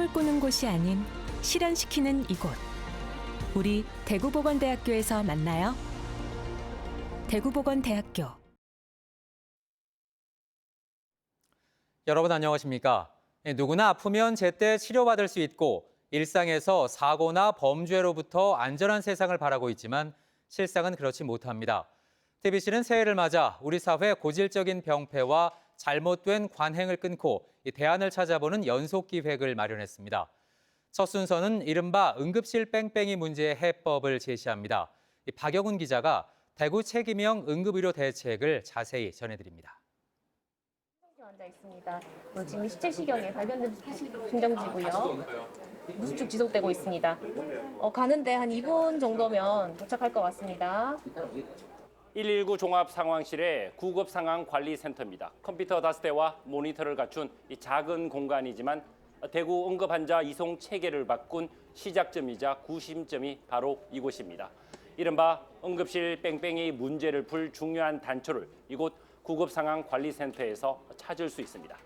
꿈을 꾸는 곳이 아닌 실현시키는 이곳. 우리 대구보건대학교에서 만나요. 대구보건대학교. 여러분 안녕하십니까? 누구나 아프면 제때 치료받을 수 있고 일상에서 사고나 범죄로부터 안전한 세상을 바라고 있지만 실상은 그렇지 못합니다. TBC는 새해를 맞아 우리 사회 고질적인 병폐와 잘못된 관행을 끊고 대안을 찾아보는 연속 기획을 마련했습니다. 첫 순서는 이른바 응급실 뺑뺑이 문제의 해법을 제시합니다. 박영훈 기자가 대구 책임형 응급의료 대책을 자세히 전해드립니다. 앉아 있습니다. 지금 시체 시경에 발견된 심정지고요. 무수축 지속되고 있습니다. 가는데 한 2분 정도면 도착할 것 같습니다. 119 종합 상황실의 구급 상황 관리 센터입니다. 컴퓨터 5대와 모니터를 갖춘 이 작은 공간이지만 대구 응급 환자 이송 체계를 바꾼 시작점이자 구심점이 바로 이곳입니다. 이른바 응급실 뺑뺑이 문제를 풀 중요한 단초를 이곳 구급 상황 관리 센터에서 찾을 수 있습니다.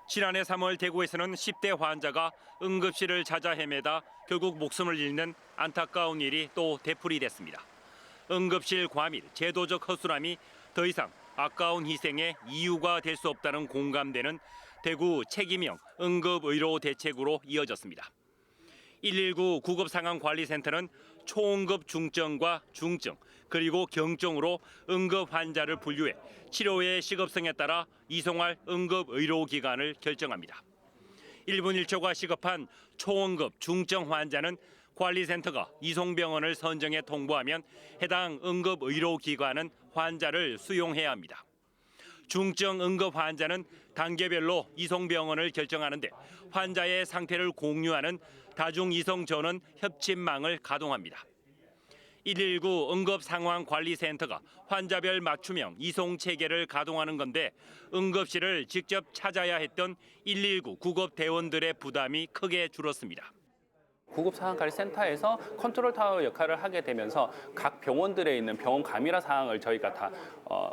지난해 3월 대구에서는 10대 환자가 응급실을 찾아 헤매다 결국 목숨을 잃는 안타까운 일이 또 되풀이됐습니다. 응급실 과밀, 제도적 허술함이 더 이상 아까운 희생의 이유가 될 수 없다는 공감되는 대구 책임형 응급의료 대책으로 이어졌습니다. 119 구급상황관리센터는 초응급 중증과 중증, 그리고 경증으로 응급 환자를 분류해 치료의 시급성에 따라 이송할 응급의료기관을 결정합니다. 1분 1초가 시급한 초응급 중증 환자는 관리센터가 이송병원을 선정해 통보하면 해당 응급의료기관은 환자를 수용해야 합니다. 중증 응급 환자는 단계별로 이송병원을 결정하는데 환자의 상태를 공유하는 다중이송전원 협침망을 가동합니다. 119 응급상황관리센터가 환자별 맞춤형 이송체계를 가동하는 건데 응급실을 직접 찾아야 했던 119 구급대원들의 부담이 크게 줄었습니다. 구급상황관리센터에서 컨트롤 타워 역할을 하게 되면서 각 병원들에 있는 병원 감염 사항을 저희가 다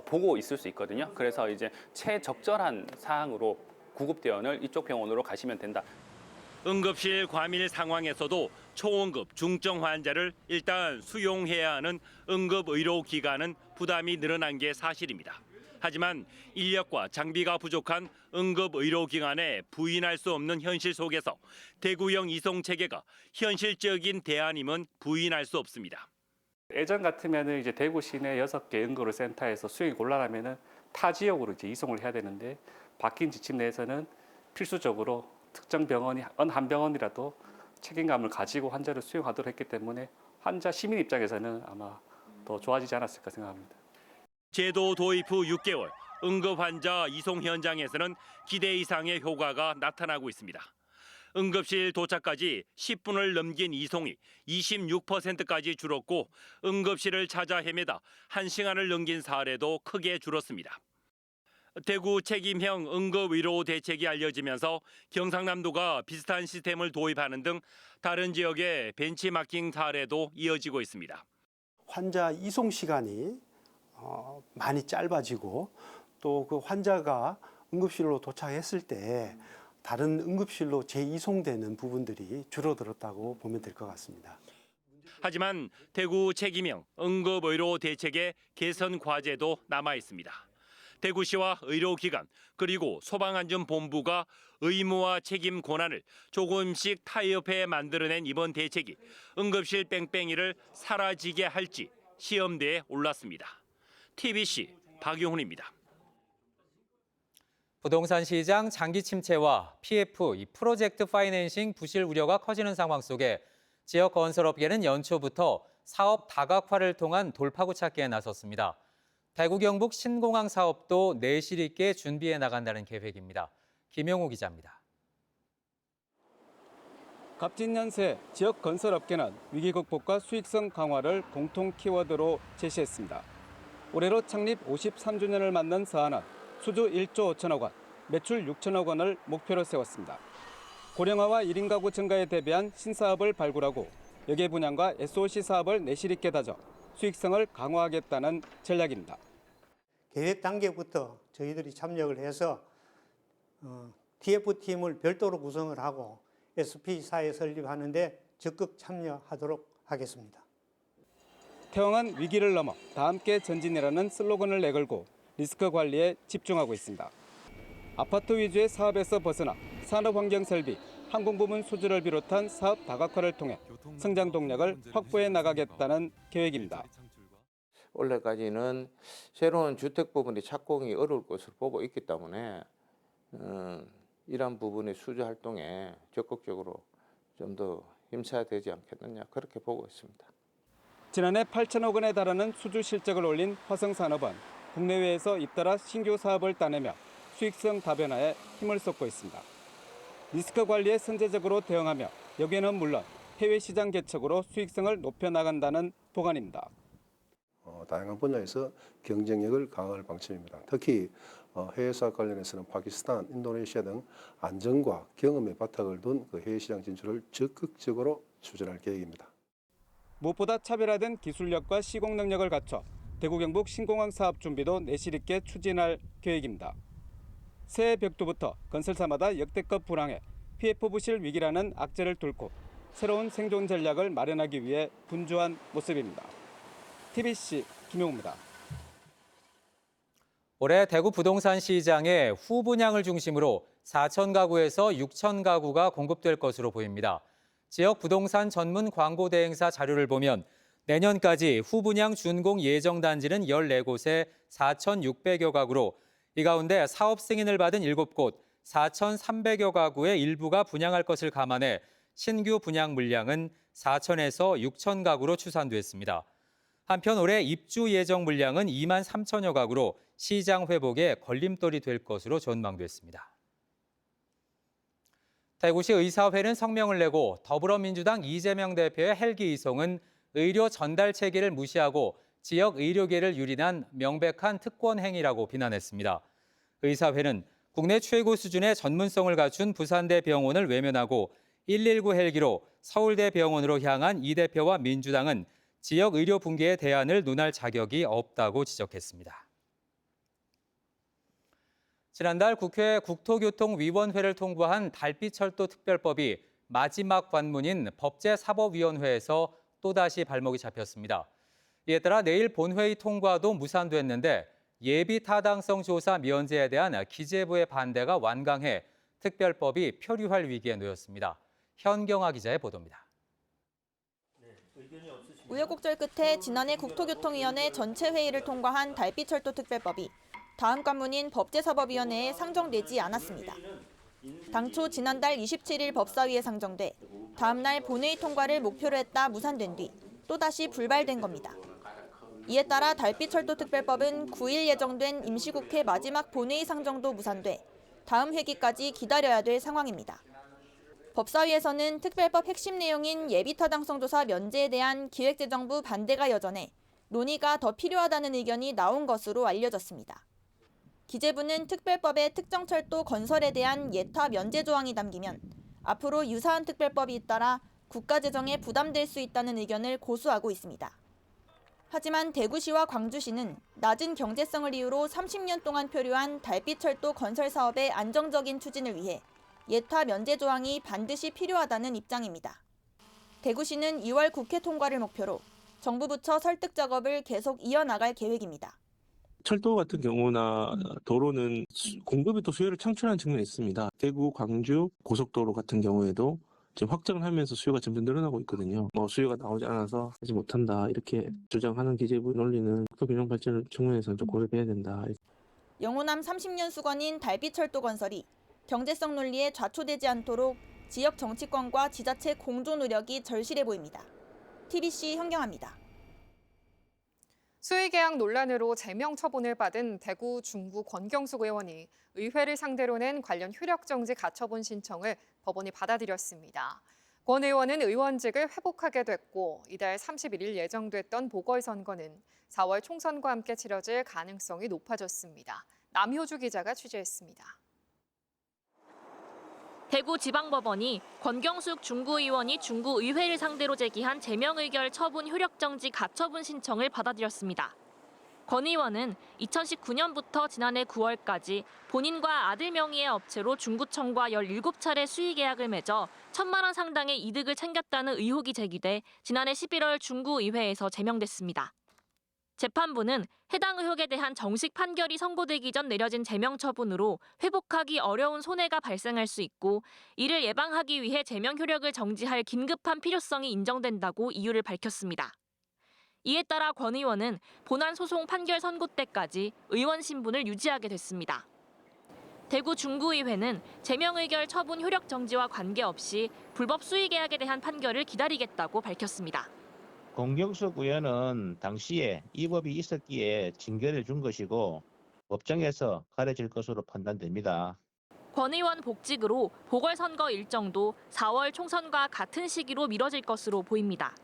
보고 있을 수 있거든요. 그래서 이제 최적절한 사항으로 구급대원을 이쪽 병원으로 가시면 된다. 응급실 과밀 상황에서도 초응급 중증 환자를 일단 수용해야 하는 응급의료기관은 부담이 늘어난 게 사실입니다. 하지만 인력과 장비가 부족한 응급의료기관에 부인할 수 없는 현실 속에서 대구형 이송체계가 현실적인 대안임은 부인할 수 없습니다. 예전 같으면 이제 대구 시내 6개 응급의료센터에서 수용이 곤란하면 타 지역으로 이제 이송을 해야 되는데 바뀐 지침 내에서는 필수적으로 특정 병원이 어느 한 병원이라도 책임감을 가지고 환자를 수용하도록 했기 때문에 환자 시민 입장에서는 아마 더 좋아지지 않았을까 생각합니다. 제도 도입 후 6개월, 응급 환자 이송 현장에서는 기대 이상의 효과가 나타나고 있습니다. 응급실 도착까지 10분을 넘긴 이송이 26%까지 줄었고 응급실을 찾아 헤매다 1시간을 넘긴 사례도 크게 줄었습니다. 대구 책임형 응급의료 대책이 알려지면서 경상남도가 비슷한 시스템을 도입하는 등 다른 지역의 벤치마킹 사례도 이어지고 있습니다. 환자 이송 시간이 많이 짧아지고 또 그 환자가 응급실로 도착했을 때 다른 응급실로 재이송되는 부분들이 줄어들었다고 보면 될 것 같습니다. 하지만 대구 책임형 응급의료 대책의 개선 과제도 남아 있습니다. 대구시와 의료기관 그리고 소방안전본부가 의무와 책임 권한을 조금씩 타협해 만들어낸 이번 대책이 응급실 뺑뺑이를 사라지게 할지 시험대에 올랐습니다. TBC 박용훈입니다. 부동산 시장 장기 침체와 PF, 프로젝트 파이낸싱 부실 우려가 커지는 상황 속에 지역 건설업계는 연초부터 사업 다각화를 통한 돌파구 찾기에 나섰습니다. 대구 경북 신공항 사업도 내실 있게 준비해 나간다는 계획입니다. 김영호 기자입니다. 갑진년새 지역 건설업계는 위기 극복과 수익성 강화를 공통 키워드로 제시했습니다. 올해로 창립 53주년을 맞는 사안은 수주 1조 5천억 원, 매출 6천억 원을 목표로 세웠습니다. 고령화와 1인 가구 증가에 대비한 신사업을 발굴하고 여객 분양과 SOC 사업을 내실 있게 다져 수익성을 강화하겠다는 전략입니다. 계획 단계부터 저희들이 참여를 해서 TF팀을 별도로 구성을 하고 SP사에 설립하는 데 적극 참여하도록 하겠습니다. 태영은 위기를 넘어 다 함께 전진이라는 슬로건을 내걸고 리스크 관리에 집중하고 있습니다. 아파트 위주의 사업에서 벗어나 산업환경 설비, 항공부문 수주를 비롯한 사업 다각화를 통해 성장 동력을 확보해 나가겠다는 계획입니다. 올해까지는 새로운 주택 부분이 착공이 어려울 것으로 보고 있기 때문에 이러한 부분의 수주 활동에 적극적으로 좀 더 힘써야 되지 않겠느냐 그렇게 보고 있습니다. 지난해 8천억 원에 달하는 수주 실적을 올린 화성산업은 국내외에서 잇따라 신규 사업을 따내며 수익성 다변화에 힘을 쏟고 있습니다. 리스크 관리에 선제적으로 대응하며 여기에는 물론 해외 시장 개척으로 수익성을 높여나간다는 보관입니다. 다양한 분야에서 경쟁력을 강화할 방침입니다. 특히 해외 사업 관련해서는 파키스탄, 인도네시아 등 안정과 경험의 바탕을 둔 그 해외 시장 진출을 적극적으로 추진할 계획입니다. 무엇보다 차별화된 기술력과 시공 능력을 갖춰 대구 경북 신공항 사업 준비도 내실 있게 추진할 계획입니다. 새해 벽두부터 건설사마다 역대급 불황에 PF 부실 위기라는 악재를 뚫고 새로운 생존 전략을 마련하기 위해 분주한 모습입니다. TBC 김용우입니다. 올해 대구 부동산 시장에 후분양을 중심으로 4천 가구에서 6천 가구가 공급될 것으로 보입니다. 지역 부동산 전문 광고 대행사 자료를 보면 내년까지 후분양 준공 예정 단지는 14곳에 4,600여 가구로 이 가운데 사업 승인을 받은 7곳 4,300여 가구의 일부가 분양할 것을 감안해 신규 분양 물량은 4천에서 6천 가구로 추산됐습니다. 한편 올해 입주 예정 물량은 2만 3천여 가구로 시장 회복에 걸림돌이 될 것으로 전망됐습니다. 대구시 의사회는 성명을 내고 더불어민주당 이재명 대표의 헬기 이송은 의료 전달 체계를 무시하고 지역 의료계를 유린한 명백한 특권 행위라고 비난했습니다. 의사회는 국내 최고 수준의 전문성을 갖춘 부산대 병원을 외면하고 119 헬기로 서울대 병원으로 향한 이 대표와 민주당은 지역 의료 붕괴의 대안을 논할 자격이 없다고 지적했습니다. 지난달 국회 국토교통위원회를 통과한 달빛철도 특별법이 마지막 관문인 법제사법위원회에서 또다시 발목이 잡혔습니다. 이에 따라 내일 본회의 통과도 무산됐는데 예비 타당성 조사 면제에 대한 기재부의 반대가 완강해 특별법이 표류할 위기에 놓였습니다. 현경화 기자의 보도입니다. 우여곡절 끝에 지난해 국토교통위원회 전체 회의를 통과한 달빛철도 특별법이 다음 관문인 법제사법위원회에 상정되지 않았습니다. 당초 지난달 27일 법사위에 상정돼 다음 날 본회의 통과를 목표로 했다 무산된 뒤 또다시 불발된 겁니다. 이에 따라 달빛철도 특별법은 9일 예정된 임시국회 마지막 본회의 상정도 무산돼 다음 회기까지 기다려야 될 상황입니다. 법사위에서는 특별법 핵심 내용인 예비타당성 조사 면제에 대한 기획재정부 반대가 여전해 논의가 더 필요하다는 의견이 나온 것으로 알려졌습니다. 기재부는 특별법의 특정철도 건설에 대한 예타 면제 조항이 담기면 앞으로 유사한 특별법이 잇따라 국가재정에 부담될 수 있다는 의견을 고수하고 있습니다. 하지만 대구시와 광주시는 낮은 경제성을 이유로 30년 동안 표류한 달빛철도 건설 사업의 안정적인 추진을 위해 예타 면제 조항이 반드시 필요하다는 입장입니다. 대구시는 2월 국회 통과를 목표로 정부 부처 설득 작업을 계속 이어나갈 계획입니다. 철도 같은 경우나 도로는 공급이 또 수요를 창출하는 측면이 있습니다. 대구, 광주 고속도로 같은 경우에도 지금 확장을 하면서 수요가 점점 늘어나고 있거든요. 수요가 나오지 않아서 하지 못한다 이렇게 주장하는 기재부 논리는 국토균형 발전을 측면에서 좀 고려해야 된다. 영호남 30년 수건인 달빛철도 건설이 경제성 논리에 좌초되지 않도록 지역 정치권과 지자체 공조 노력이 절실해 보입니다. TBC 현경화입니다. 수의계약 논란으로 제명 처분을 받은 대구 중구 권경숙 의원이 의회를 상대로 낸 관련 효력정지 가처분 신청을 법원이 받아들였습니다. 권 의원은 의원직을 회복하게 됐고 이달 31일 예정됐던 보궐선거는 4월 총선과 함께 치러질 가능성이 높아졌습니다. 남효주 기자가 취재했습니다. 대구지방법원이 권경숙 중구의원이 중구의회를 상대로 제기한 제명의결 처분 효력정지 가처분 신청을 받아들였습니다. 권 의원은 2019년부터 지난해 9월까지 본인과 아들 명의의 업체로 중구청과 17차례 수의 계약을 맺어 1,000만 원 상당의 이득을 챙겼다는 의혹이 제기돼 지난해 11월 중구의회에서 제명됐습니다. 재판부는 해당 의혹에 대한 정식 판결이 선고되기 전 내려진 제명 처분으로 회복하기 어려운 손해가 발생할 수 있고 이를 예방하기 위해 제명 효력을 정지할 긴급한 필요성이 인정된다고 이유를 밝혔습니다. 이에 따라 권 의원은 본안 소송 판결 선고 때까지 의원 신분을 유지하게 됐습니다. 대구 중구의회는 제명 의결 처분 효력 정지와 관계없이 불법 수의 계약에 대한 판결을 기다리겠다고 밝혔습니다. 권경숙 의원은 당시에 이 법이 있었기에 징계를 준 것이고 법정에서 가려질 것으로 판단됩니다. 권 의원 복직으로 보궐선거 일정도 4월 총선과 같은 시기로 미뤄질 것으로 보입니다.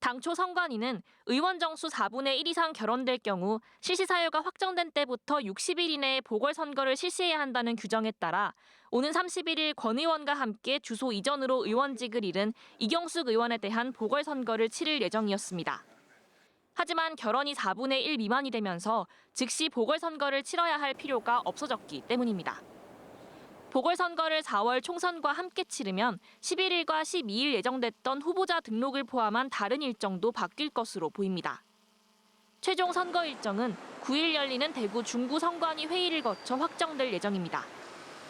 당초 선관위는 의원 정수 4분의 1 이상 결원될 경우 실시 사유가 확정된 때부터 60일 이내에 보궐선거를 실시해야 한다는 규정에 따라 오는 31일 권 의원과 함께 주소 이전으로 의원직을 잃은 이경숙 의원에 대한 보궐선거를 치를 예정이었습니다. 하지만 결원이 4분의 1 미만이 되면서 즉시 보궐선거를 치러야 할 필요가 없어졌기 때문입니다. 보궐선거를 4월 총선과 함께 치르면 11일과 12일 예정됐던 후보자 등록을 포함한 다른 일정도 바뀔 것으로 보입니다. 최종 선거 일정은 9일 열리는 대구 중구 선관위 회의를 거쳐 확정될 예정입니다.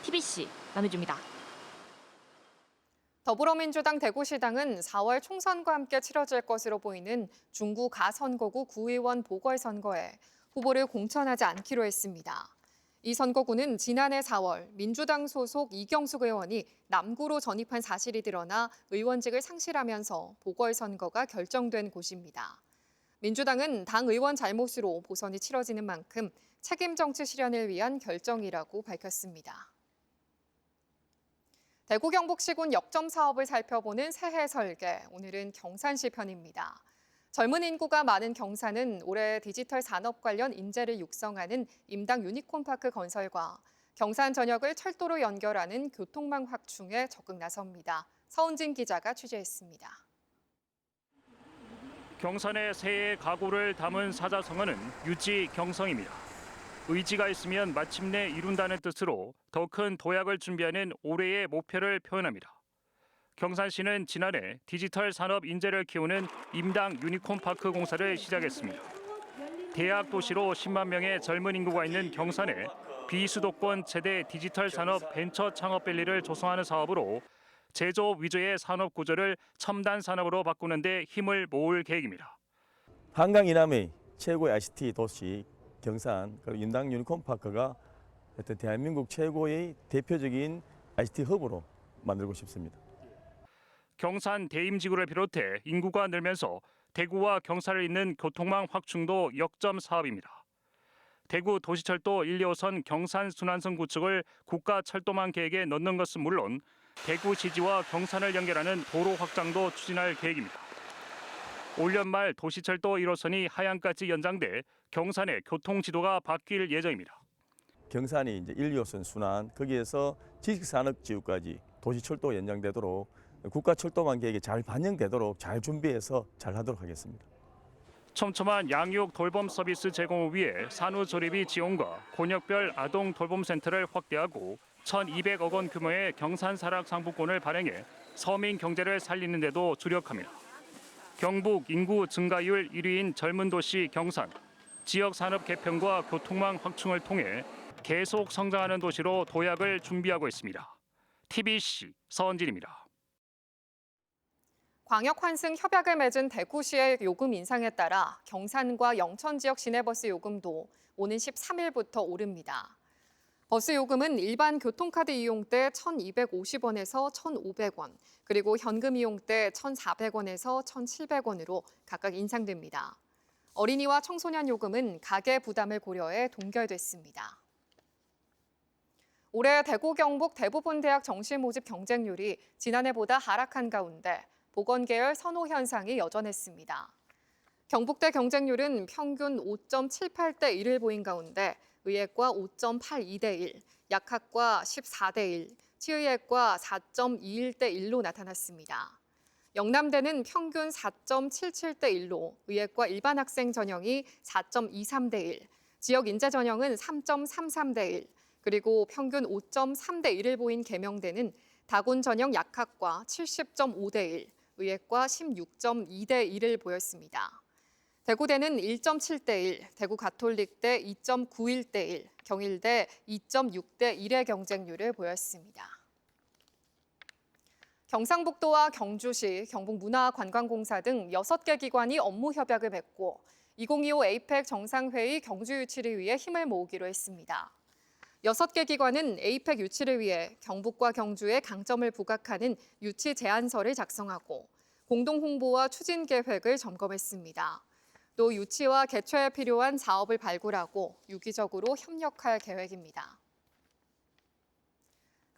TBC 남혜주입니다. 더불어민주당 대구시당은 4월 총선과 함께 치러질 것으로 보이는 중구 가선거구 구의원 보궐선거에 후보를 공천하지 않기로 했습니다. 이 선거구는 지난해 4월 민주당 소속 이경숙 의원이 남구로 전입한 사실이 드러나 의원직을 상실하면서 보궐선거가 결정된 곳입니다. 민주당은 당 의원 잘못으로 보선이 치러지는 만큼 책임 정치 실현을 위한 결정이라고 밝혔습니다. 대구 경북시군 역점 사업을 살펴보는 새해 설계, 오늘은 경산시 편입니다. 젊은 인구가 많은 경산은 올해 디지털 산업 관련 인재를 육성하는 임당 유니콘파크 건설과 경산 전역을 철도로 연결하는 교통망 확충에 적극 나섭니다. 서은진 기자가 취재했습니다. 경산의 새해 각오를 담은 사자성어는 유지 경성입니다. 의지가 있으면 마침내 이룬다는 뜻으로 더 큰 도약을 준비하는 올해의 목표를 표현합니다. 경산시는 지난해 디지털 산업 인재를 키우는 임당 유니콘파크 공사를 시작했습니다. 대학 도시로 10만 명의 젊은 인구가 있는 경산에 비수도권 최대 디지털 산업 벤처 창업밸리를 조성하는 사업으로 제조업 위주의 산업 구조를 첨단 산업으로 바꾸는 데 힘을 모을 계획입니다. 한강 이남의 최고의 ICT 도시 경산, 그리고 임당 유니콘파크가 대한민국 최고의 대표적인 ICT 허브로 만들고 싶습니다. 경산 대임지구를 비롯해 인구가 늘면서 대구와 경산을 잇는 교통망 확충도 역점 사업입니다. 대구 도시철도 1, 2호선 경산 순환선 구축을 국가철도망 계획에 넣는 것은 물론 대구시지와 경산을 연결하는 도로 확장도 추진할 계획입니다. 올 연말 도시철도 1호선이 하양까지 연장돼 경산의 교통지도가 바뀔 예정입니다. 경산이 이제 1, 2호선 순환, 거기에서 지식산업지구까지 도시철도 연장되도록 국가철도망 계획에 잘 반영되도록 잘 준비해서 잘 하도록 하겠습니다. 촘촘한 양육 돌봄 서비스 제공을 위해 산후조리비 지원과 곤역별 아동 돌봄센터를 확대하고 1,200억 원 규모의 경산사락 상품권을 발행해 서민 경제를 살리는 데도 주력합니다. 경북 인구 증가율 1위인 젊은 도시 경산, 지역 산업 개편과 교통망 확충을 통해 계속 성장하는 도시로 도약을 준비하고 있습니다. TBC 서은진입니다. 광역 환승 협약을 맺은 대구시의 요금 인상에 따라 경산과 영천 지역 시내버스 요금도 오는 13일부터 오릅니다. 버스 요금은 일반 교통카드 이용 때 1,250원에서 1,500원, 그리고 현금 이용 때 1,400원에서 1,700원으로 각각 인상됩니다. 어린이와 청소년 요금은 가계 부담을 고려해 동결됐습니다. 올해 대구 경북 대부분 대학 정시 모집 경쟁률이 지난해보다 하락한 가운데 보건계열 선호 현상이 여전했습니다. 경북대 경쟁률은 평균 5.78대 1을 보인 가운데 의예과 5.82대 1, 약학과 14대 1, 치의학과 4.21대 1로 나타났습니다. 영남대는 평균 4.77대 1로 의예과 일반 학생 전형이 4.23대 1, 지역 인재 전형은 3.33대 1, 그리고 평균 5.3대 1을 보인 계명대는 다군 전형 약학과 70.5대 1, 의예과 16.2대 1을 보였습니다. 대구대는 1.7대 1, 대구 가톨릭대 2.91대 1, 경일대 2.6대 1의 경쟁률을 보였습니다. 경상북도와 경주시, 경북문화관광공사 등 6개 기관이 업무 협약을 맺고 2025 에이펙 정상회의 경주 유치를 위해 힘을 모으기로 했습니다. 6개 기관은 에이펙 유치를 위해 경북과 경주에 강점을 부각하는 유치 제안서를 작성하고 공동 홍보와 추진 계획을 점검했습니다. 또 유치와 개최에 필요한 사업을 발굴하고 유기적으로 협력할 계획입니다.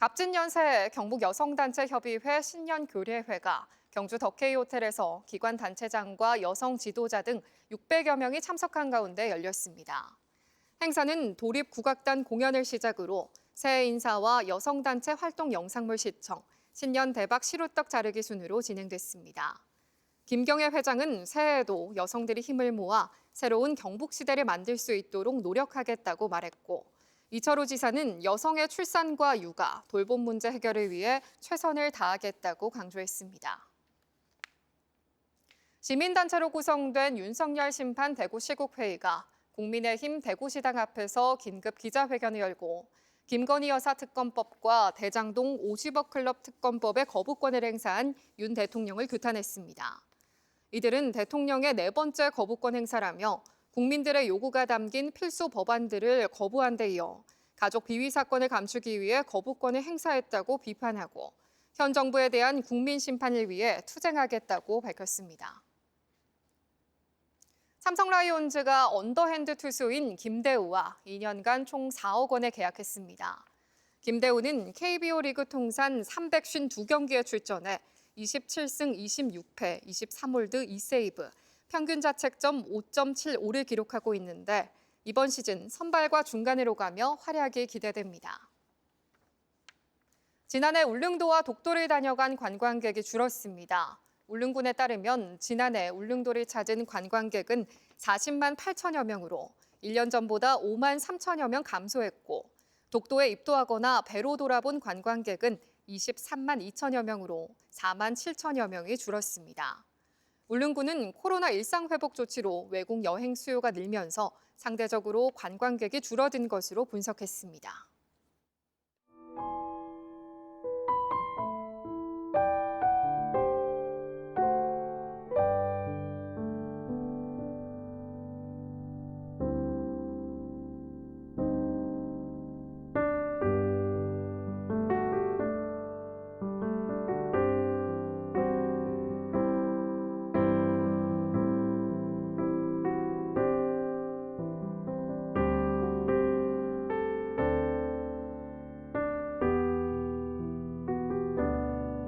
갑진연세 경북여성단체협의회 신년교례회가 경주 덕케이 호텔에서 기관 단체장과 여성 지도자 등 600여 명이 참석한 가운데 열렸습니다. 행사는 도립국악단 공연을 시작으로 새해 인사와 여성단체 활동 영상물 시청, 신년 대박 시루떡 자르기 순으로 진행됐습니다. 김경애 회장은 새해에도 여성들이 힘을 모아 새로운 경북시대를 만들 수 있도록 노력하겠다고 말했고, 이철우 지사는 여성의 출산과 육아, 돌봄 문제 해결을 위해 최선을 다하겠다고 강조했습니다. 시민단체로 구성된 윤석열 심판 대구시국회의가 국민의힘 대구시당 앞에서 긴급 기자회견을 열고 김건희 여사 특검법과 대장동 50억 클럽 특검법의 거부권을 행사한 윤 대통령을 규탄했습니다. 이들은 대통령의 4번째 거부권 행사라며 국민들의 요구가 담긴 필수 법안들을 거부한 데 이어 가족 비위 사건을 감추기 위해 거부권을 행사했다고 비판하고 현 정부에 대한 국민 심판을 위해 투쟁하겠다고 밝혔습니다. 삼성 라이온즈가 언더핸드 투수인 김대우와 2년간 총 4억 원에 계약했습니다. 김대우는 KBO 리그 통산 352경기에 출전해 27승 26패, 23홀드 2세이브, 평균 자책점 5.75를 기록하고 있는데 이번 시즌 선발과 중간으로 가며 활약이 기대됩니다. 지난해 울릉도와 독도를 다녀간 관광객이 줄었습니다. 울릉군에 따르면 지난해 울릉도를 찾은 관광객은 40만 8천여 명으로 1년 전보다 5만 3천여 명 감소했고 독도에 입도하거나 배로 돌아본 관광객은 23만 2천여 명으로 4만 7천여 명이 줄었습니다. 울릉군은 코로나 일상회복 조치로 외국 여행 수요가 늘면서 상대적으로 관광객이 줄어든 것으로 분석했습니다.